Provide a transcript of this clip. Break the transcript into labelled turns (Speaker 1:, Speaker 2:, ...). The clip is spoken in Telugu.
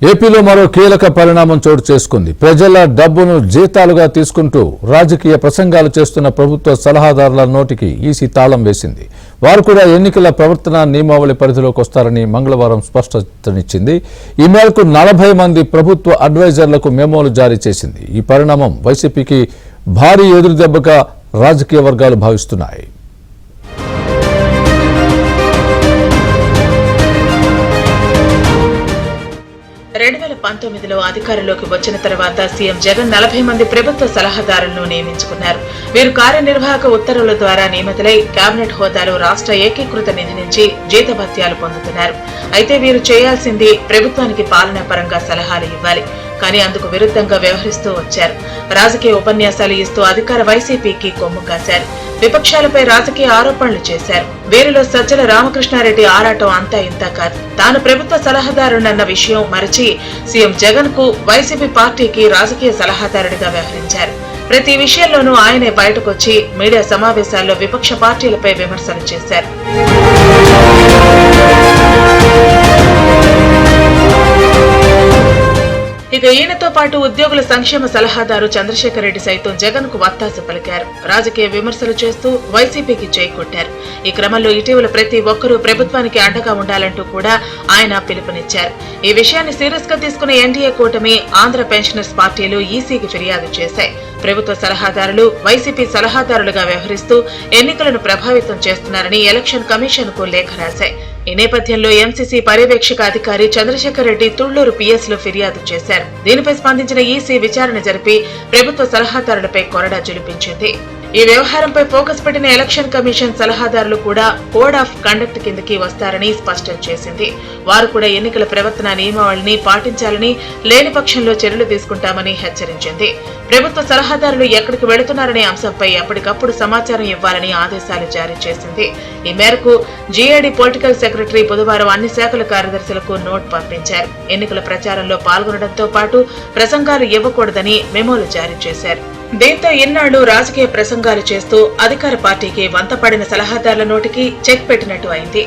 Speaker 1: ఏపీలో మరో కీలక పరిణామం చోటు చేసుకుంది. ప్రజల డబ్బును జీతాలుగా తీసుకుంటూ రాజకీయ ప్రసంగాలు చేస్తున్న ప్రభుత్వ సలహాదారుల నోటికి ఈసీ తాళం వేసింది. వారు కూడా ఎన్నికల ప్రవర్తన నియమావళి పరిధిలోకి వస్తారని మంగళవారం స్పష్టతనిచ్చింది. ఈ మేరకు 40 మంది ప్రభుత్వ అడ్వైజర్లకు మెమోలు జారీ చేసింది. ఈ పరిణామం వైసీపీకి భారీ ఎదురుదెబ్బగా రాజకీయ వర్గాలు భావిస్తున్నాయి.
Speaker 2: 2019లో అధికారంలోకి వచ్చిన తర్వాత సీఎం జగన్ 40 మంది ప్రభుత్వ సలహాదారులను నియమించుకున్నారు. వీరు కార్యనిర్వాహక ఉత్తర్వుల ద్వారా నియమితులై కేబినెట్ హోదాలో రాష్ట్ర ఏకీకృత నిధి నుంచి జీతభత్యాలు పొందుతున్నారు. అయితే వీరు చేయాల్సింది ప్రభుత్వానికి పాలనా పరంగా సలహాలు ఇవ్వాలి. కానీ అందుకు విరుద్ధంగా వ్యవహరిస్తూ వచ్చారు. రాజకీయ ఉపన్యాసాలు ఇస్తూ అధికార వైసీపీకి కొమ్ము కాశారు. విపక్షాలపై రాజకీయ ఆరోపణలు చేశారు. వీరిలో సజ్జల రామకృష్ణారెడ్డి ఆరాటం అంతా ఇంతా కాదు. తాను ప్రభుత్వ సలహాదారునన్న విషయం మరచి సీఎం జగన్ కు వైసీపీ పార్టీకి రాజకీయ సలహాదారుడిగా వ్యవహరించారు. ప్రతి విషయంలోనూ ఆయనే బయటకొచ్చి మీడియా సమావేశాల్లో విపక్ష పార్టీలపై విమర్శలు చేశారు. ఇక ఈయనతో పాటు ఉద్యోగుల సంక్షేమ సలహాదారు చంద్రశేఖర్ రెడ్డి సైతం జగన్ కు వత్తాసు పలికారు. రాజకీయ విమర్శలు చేస్తూ వైసీపీకి జై కొట్టారు. ఈ క్రమంలో ఇటీవల ప్రతి ఒక్కరూ ప్రభుత్వానికి అండగా ఉండాలంటూ కూడా ఆయన పిలుపునిచ్చారు. ఈ విషయాన్ని సీరియస్ గా తీసుకున్న ఎన్డీఏ కూటమి, ఆంధ్ర పెన్షనర్స్ పార్టీలు ఈసీకి ఫిర్యాదు చేశాయి. ప్రభుత్వ సలహాదారులు వైసీపీ సలహాదారులుగా వ్యవహరిస్తూ ఎన్నికలను ప్రభావితం చేస్తున్నారని ఎలక్షన్ కమిషన్ కు లేఖ రాశాయి. ఈ నేపథ్యంలో ఎంసీసీ పర్యవేక్షక అధికారి చంద్రశేఖర్ రెడ్డి తుళ్లూరు పిఎస్ లో ఫిర్యాదు చేశారు. దీనిపై స్పందించిన ఈసీ విచారణ జరిపి ప్రభుత్వ సలహాదారులపై కొరడా జులిపించింది. ఈ వ్యవహారంపై ఫోకస్ పెట్టిన ఎలక్షన్ కమిషన్ సలహాదారులు కూడా కోడ్ ఆఫ్ కండక్ట్ కిందకి వస్తారని స్పష్టం చేసింది. వారు కూడా ఎన్నికల ప్రవర్తన నియమావళిని పాటించాలని, లేని పక్షంలో చర్యలు తీసుకుంటామని హెచ్చరించింది. ప్రభుత్వ సలహాదారులు ఎక్కడికి వెళుతున్నారనే అంశంపై ఎప్పటికప్పుడు సమాచారం ఇవ్వాలని ఆదేశాలు జారీ చేసింది. ఈ మేరకు జీఏడీ పొలిటికల్ సెక్రటరీ బుధవారం అన్ని శాఖల కార్యదర్శులకు నోట్ పంపించారు. ఎన్నికల ప్రచారంలో పాల్గొనడంతో పాటు ప్రసంగాలు ఇవ్వకూడదని మెమోలు జారీ చేశారు. దీంతో ఇన్నాళ్లు రాజకీయ ప్రసంగాలు చేస్తూ అధికార పార్టీకి వంతపడిన సలహాదారుల నోటికి చెక్ పెట్టినట్టు అయింది.